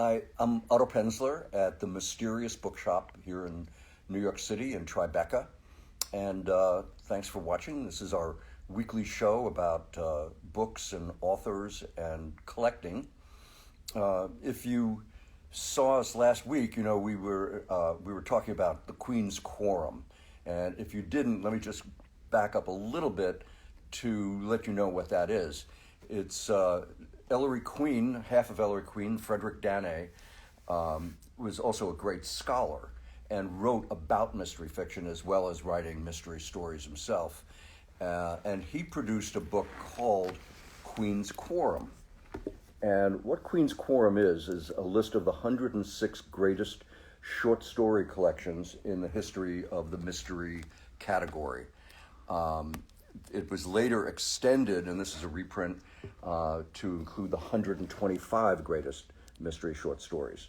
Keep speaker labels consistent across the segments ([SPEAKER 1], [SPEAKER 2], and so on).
[SPEAKER 1] Hi, I'm Otto Penzler at the Mysterious Bookshop here in New York City in Tribeca. And thanks for watching. This is our weekly show about books and authors and collecting. If you saw us last week, you know we were talking about the Queen's Quorum. And if you didn't, let me just back up a little bit to let you know what that is. It's Elray Queen, half of Elray Queen, Frederick Danae, was also a great scholar and wrote about mystery fiction as well as writing mystery stories himself. And he produced a book called Queen's Quorum. And what Queen's Quorum is a list of the 106 greatest short story collections in the history of the mystery category. It was later extended, and this is a reprint, to include the 125 greatest mystery short stories.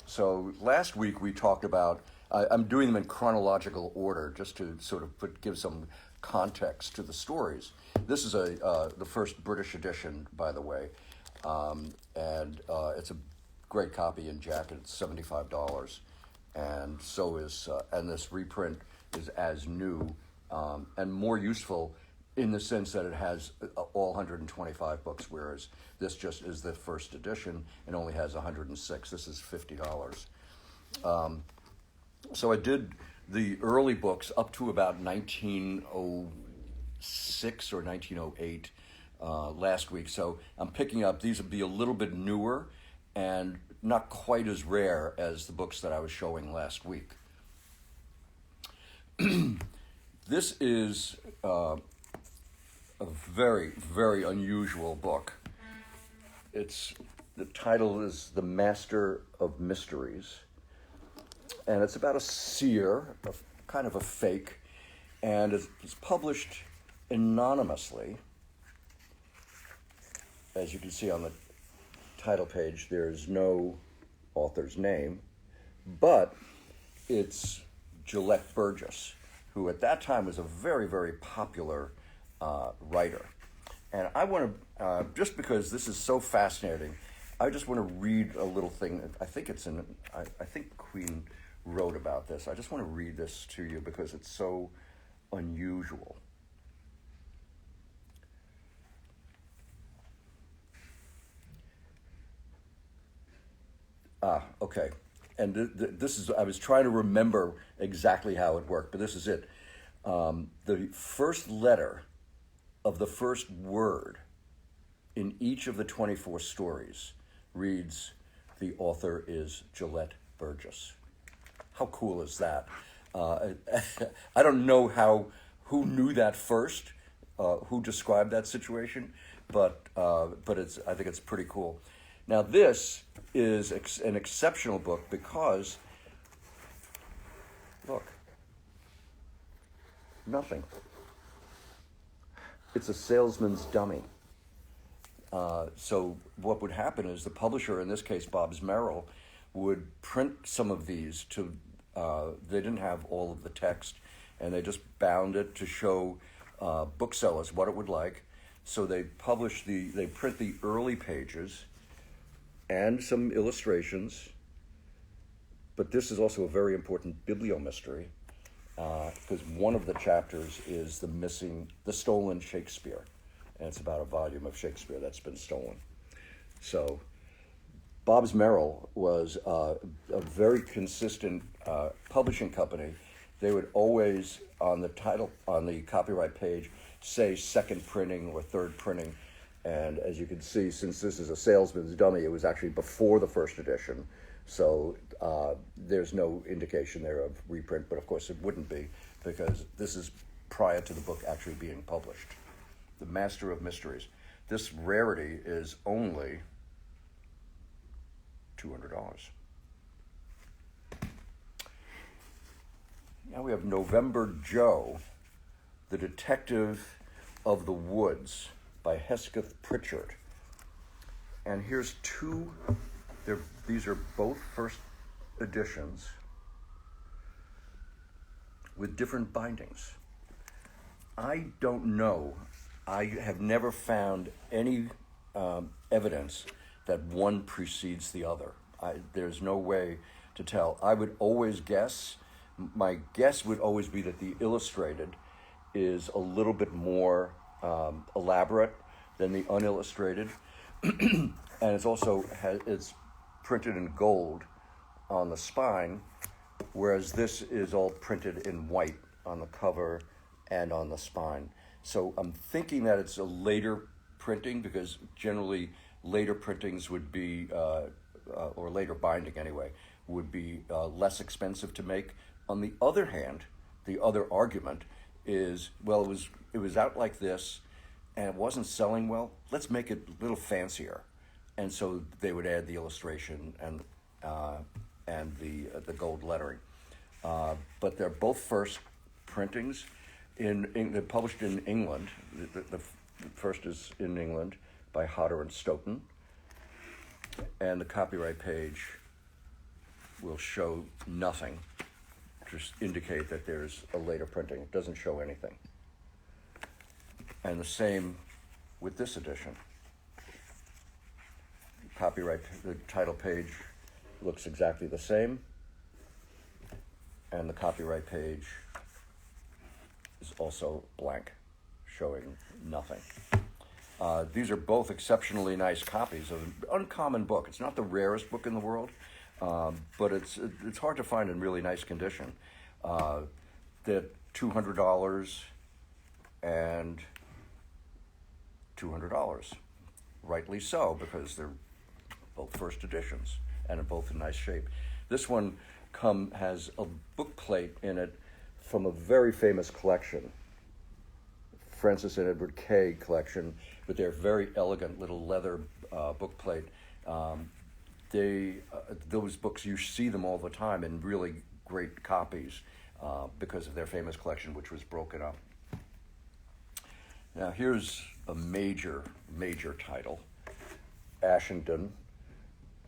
[SPEAKER 1] So last week we talked about, I'm doing them in chronological order just to sort of give some context to the stories. This is the first British edition, by the way, and it's a great copy in jacket. It's $75, and so is and this reprint is as new. And more useful in the sense that it has all 125 books, whereas this just is the first edition and only has 106. This is $50. So I did the early books up to about 1906 or 1908 last week. So I'm picking up, these would be a little bit newer and not quite as rare as the books that I was showing last week. This is a very, very unusual book. The title is The Master of Mysteries, and it's about a seer, kind of a fake, and it's published anonymously. As you can see on the title page, there's no author's name, but it's Gillette Burgess, who at that time was a very, very popular writer. And I want to, just because this is so fascinating, I just want to read a little thing. I think I think Queen wrote about this. I just want to read this to you because it's so unusual. Okay. And this is, I was trying to remember exactly how it worked, but this is it. The first letter of the first word in each of the 24 stories reads, "The author is Gillette Burgess." How cool is that? I don't know who knew that first, who described that situation, but I think it's pretty cool. Now this is an exceptional book because, look, nothing. It's a salesman's dummy. So what would happen is the publisher, in this case Bobbs Merrill, would print some of these to, they didn't have all of the text, and they just bound it to show booksellers what it would like. So they print the early pages and some illustrations, but this is also a very important bibliomystery, because one of the chapters is the stolen Shakespeare, and it's about a volume of Shakespeare that's been stolen. So Bobbs Merrill was a very consistent publishing company. They would always, on the copyright page, say second printing or third printing. And as you can see, since this is a salesman's dummy, it was actually before the first edition. So there's no indication there of reprint, but of course it wouldn't be, because this is prior to the book actually being published. The Master of Mysteries. This rarity is only $200. Now we have November Joe, the Detective of the Woods, by Hesketh Pritchard. And here's these are both first editions with different bindings. I don't know, I have never found any evidence that one precedes the other. There's no way to tell. I would always guess, my guess would always be that the illustrated is a little bit more elaborate than the unillustrated, and it's printed in gold on the spine, whereas this is all printed in white on the cover and on the spine. So I'm thinking that it's a later printing, because generally later printings would be, or later binding anyway, would be less expensive to make. On the other hand, the other argument is, well, it was out like this, and it wasn't selling well. Let's make it a little fancier, and so they would add the illustration and the gold lettering. But they're both first printings. They're published in England. The first is in England by Hodder and Stoughton, and the copyright page will show nothing, just indicate that there's a later printing. It doesn't show anything. And the same with this edition. The title page looks exactly the same, and the copyright page is also blank, showing nothing. These are both exceptionally nice copies of an uncommon book. It's not the rarest book in the world, but it's hard to find in really nice condition. They're $200 and $200, rightly so, because they're both first editions and are both in nice shape. This one has a book plate in it from a very famous collection, Francis and Edward Kay collection, with their very elegant little leather book plate. Those books, you see them all the time in really great copies because of their famous collection, which was broken up. Now here's a major title, Ashington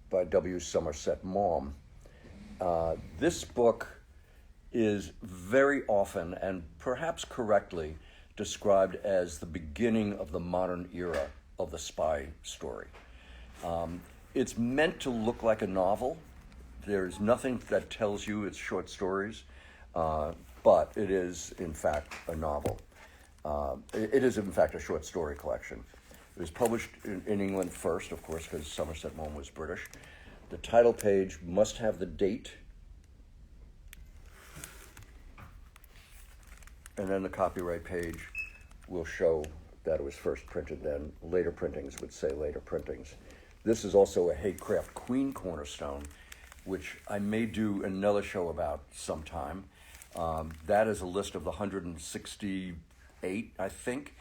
[SPEAKER 1] by W. Somerset Maugham. This book is very often, and perhaps correctly, described as the beginning of the modern era of the spy story. It's meant to look like a novel. There's nothing that tells you it's short stories, but it is, in fact, a novel. It is, in fact, a short story collection. It was published in England first, of course, because Somerset Maugham was British. The title page must have the date, and then the copyright page will show that it was first printed then. Later printings would say later printings. This is also a Haycraft Queen cornerstone, which I may do another show about sometime. That is a list of the 168, I think,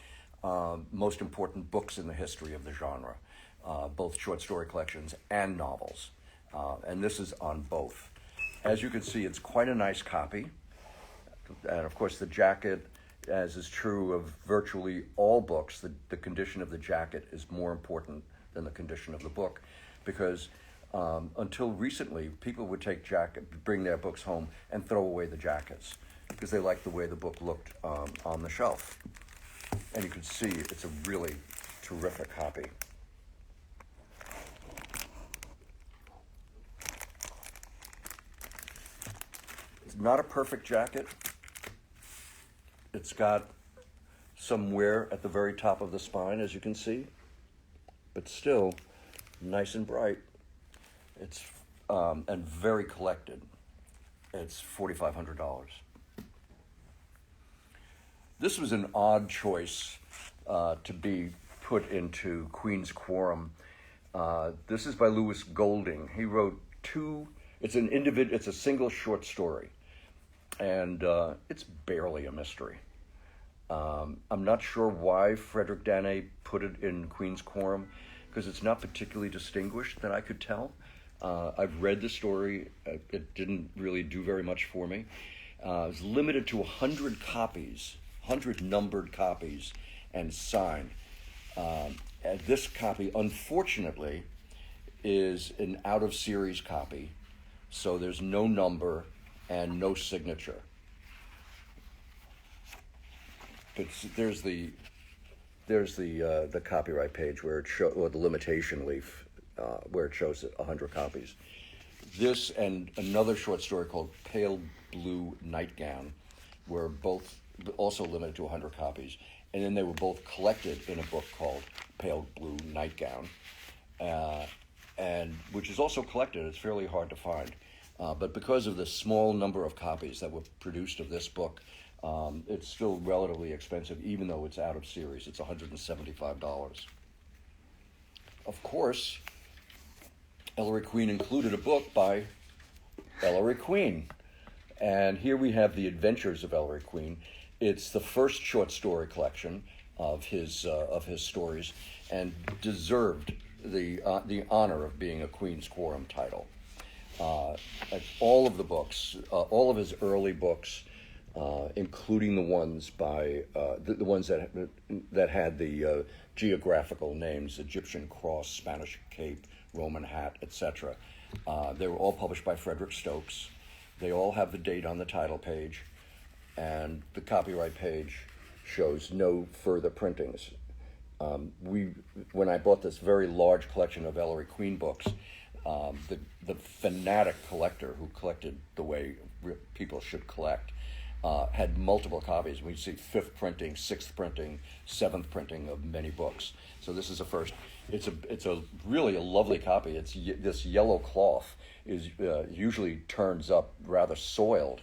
[SPEAKER 1] most important books in the history of the genre, both short story collections and novels. And this is on both. As you can see, it's quite a nice copy. And of course, the jacket, as is true of virtually all books, the condition of the jacket is more important than the condition of the book, because until recently, people would bring their books home and throw away the jackets because they liked the way the book looked on the shelf. And you can see it's a really terrific copy. It's not a perfect jacket. It's got some wear at the very top of the spine, as you can see, but still nice and bright. It's and very collected. It's $4,500. This was an odd choice to be put into Queen's Quorum. This is by Lewis Golding. He wrote it's a single short story, and it's barely a mystery. I'm not sure why Frederick Danae put it in Queen's Quorum, because it's not particularly distinguished that I could tell. I've read the story. It didn't really do very much for me. It was limited to 100 copies, 100 numbered copies, and signed. And this copy, unfortunately, is an out-of-series copy, so there's no number and no signature. But there's the copyright page where it shows, or the limitation leaf, where it shows 100 copies. This and another short story called Pale Blue Nightgown were both also limited to 100 copies. And then they were both collected in a book called Pale Blue Nightgown, and which is also collected. It's fairly hard to find. But because of the small number of copies that were produced of this book, it's still relatively expensive, even though it's out of series. It's $175. Of course, Elray Queen included a book by Elray Queen. And here we have The Adventures of Elray Queen. It's the first short story collection of his stories, and deserved the honor of being a Queen's Quorum title. All of the books, all of his early books, including the ones by the ones that had the geographical names: Egyptian Cross, Spanish Cape, Roman Hat, etc. They were all published by Frederick Stokes. They all have the date on the title page, and the copyright page shows no further printings. When I bought this very large collection of Elray Queen books, the fanatic collector who collected the way people should collect had multiple copies. We see 5th printing, 6th printing, 7th printing of many books. So this is a first. It's a really a lovely copy. It's this yellow cloth is usually turns up rather soiled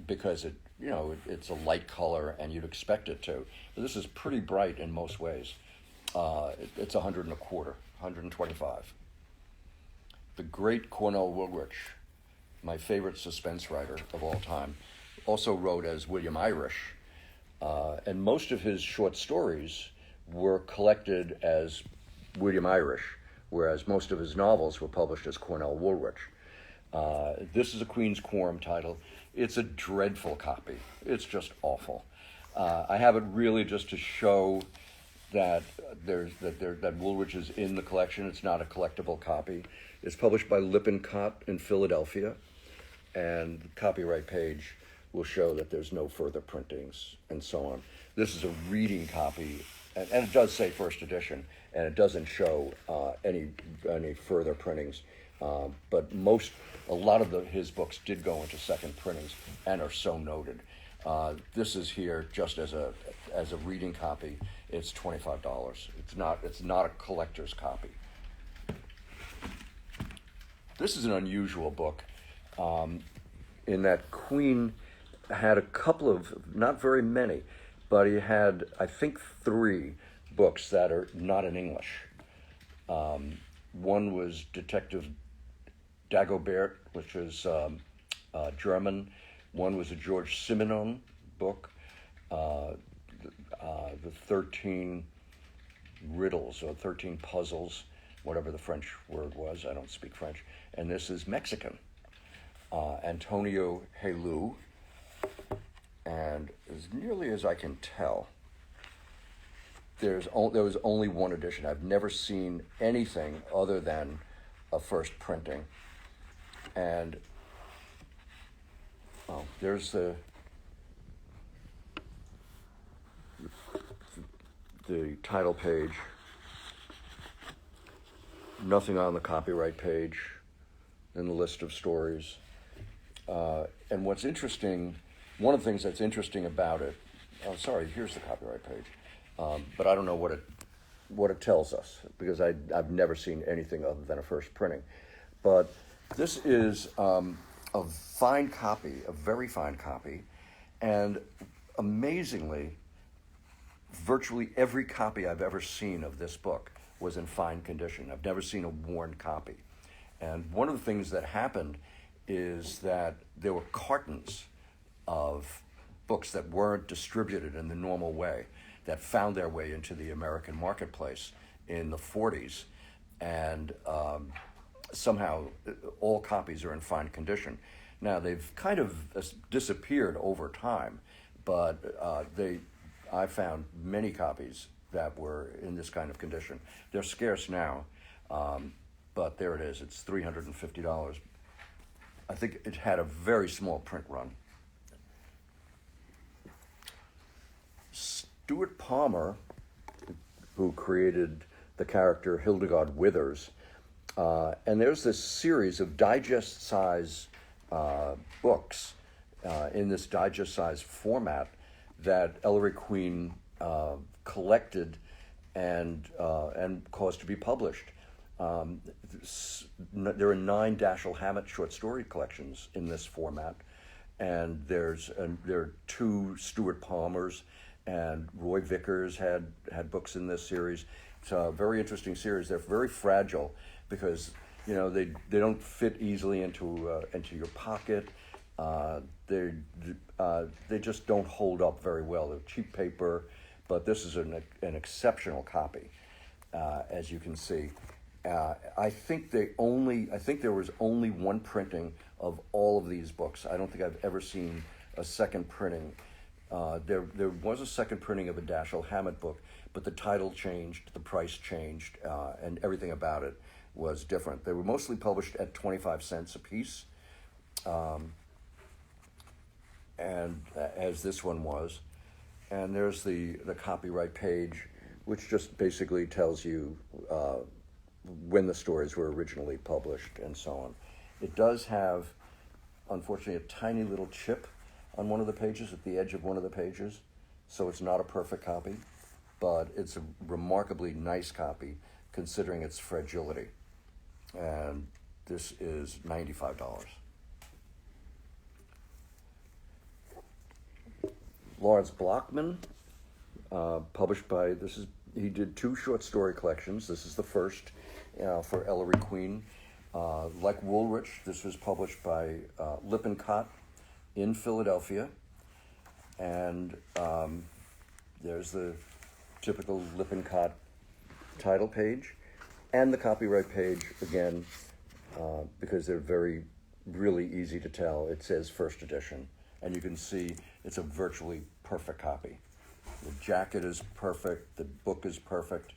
[SPEAKER 1] because it's a light color and you'd expect it to. But this is pretty bright in most ways. It's 100 and a quarter, 125. The great Cornell Woolrich, my favorite suspense writer of all time, also wrote as William Irish, and most of his short stories were collected as William Irish, whereas most of his novels were published as Cornell Woolrich. This is a Queen's Quorum title. It's a dreadful copy. It's just awful. I have it really just to show that that Woolrich is in the collection. It's not a collectible copy. It's published by Lippincott in Philadelphia, and the copyright page will show that there's no further printings and so on. This is a reading copy, and it does say first edition, and it doesn't show any further printings. But a lot of his books did go into second printings and are so noted. This is here just as a reading copy. It's $25. It's not a collector's copy. This is an unusual book, in that Queen had a couple of, not very many, but he had, I think, 3 books that are not in English. One was Detective Dagobert, which is German. One was a George Simenon book, the 13 riddles or 13 puzzles, whatever the French word was. I don't speak French. And this is Mexican. Antonio Helu. And as nearly as I can tell, there was only one edition. I've never seen anything other than a first printing. And there's the title page. Nothing on the copyright page. Then the list of stories. And what's interesting, one of the things that's interesting about it, here's the copyright page. But I don't know what it tells us, because I've never seen anything other than a first printing. But this is a fine copy, a very fine copy, and amazingly, virtually every copy I've ever seen of this book was in fine condition. I've never seen a worn copy. And one of the things that happened is that there were cartons of books that weren't distributed in the normal way that found their way into the American marketplace in the 40s. And somehow all copies are in fine condition. Now, they've kind of disappeared over time, but I found many copies that were in this kind of condition. They're scarce now, but there it is. It's $350. I think it had a very small print run. Stuart Palmer, who created the character Hildegard Withers, And there's this series of digest-size books in this digest-size format that Elray Queen collected and caused to be published. There are 9 Dashiell Hammett short story collections in this format, and there are 2 Stuart Palmers, and Roy Vickers had books in this series. It's a very interesting series. They're very fragile because they don't fit easily into your pocket. They just don't hold up very well. They're cheap paper, but this is an exceptional copy, as you can see. I think there was only one printing of all of these books. I don't think I've ever seen a second printing. There was a second printing of a Dashiell Hammett book, but the title changed, the price changed, and everything about it was different. They were mostly published at 25 cents a piece, and as this one was. And there's the copyright page, which just basically tells you when the stories were originally published and so on. It does have, unfortunately, a tiny little chip on one of the pages, at the edge of one of the pages, so it's not a perfect copy, but it's a remarkably nice copy considering its fragility. And this is $95. Lawrence Blockman, published by, he did 2 short story collections. This is the first for Elray Queen. Like Woolrich, this was published by Lippincott in Philadelphia. And there's the typical Lippincott title page and the copyright page again, because they're really easy to tell. It says first edition, and you can see it's a virtually perfect copy. The jacket is perfect, the book is perfect,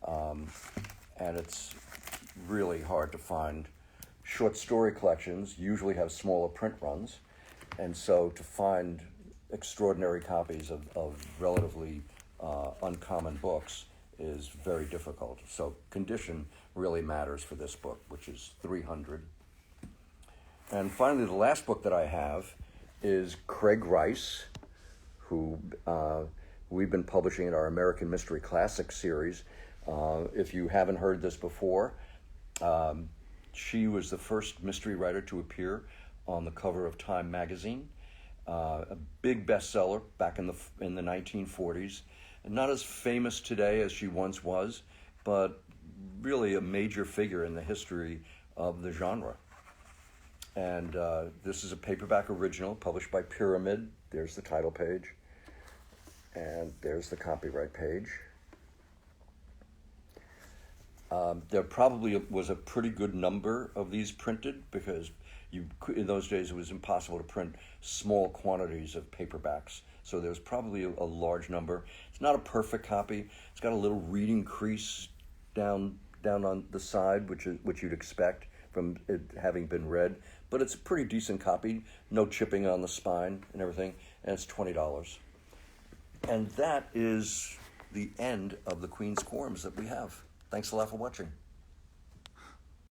[SPEAKER 1] and it's really hard to find. Short story collections usually have smaller print runs, and so to find extraordinary copies of relatively uncommon books is very difficult. So condition really matters for this book, which is $300. And finally, the last book that I have is Craig Rice, who we've been publishing in our American Mystery Classics series. If you haven't heard this before, she was the first mystery writer to appear on the cover of Time magazine. A big bestseller back in the 1940s. Not as famous today as she once was, but really a major figure in the history of the genre. And this is a paperback original published by Pyramid. There's the title page. And there's the copyright page. There probably was a pretty good number of these printed because in those days it was impossible to print small quantities of paperbacks. So there's probably a large number. It's not a perfect copy. It's got a little reading crease down on the side, which you'd expect from it having been read. But it's a pretty decent copy. No chipping on the spine and everything. And it's $20. And that is the end of the Queen's Quorums that we have. Thanks a lot for watching.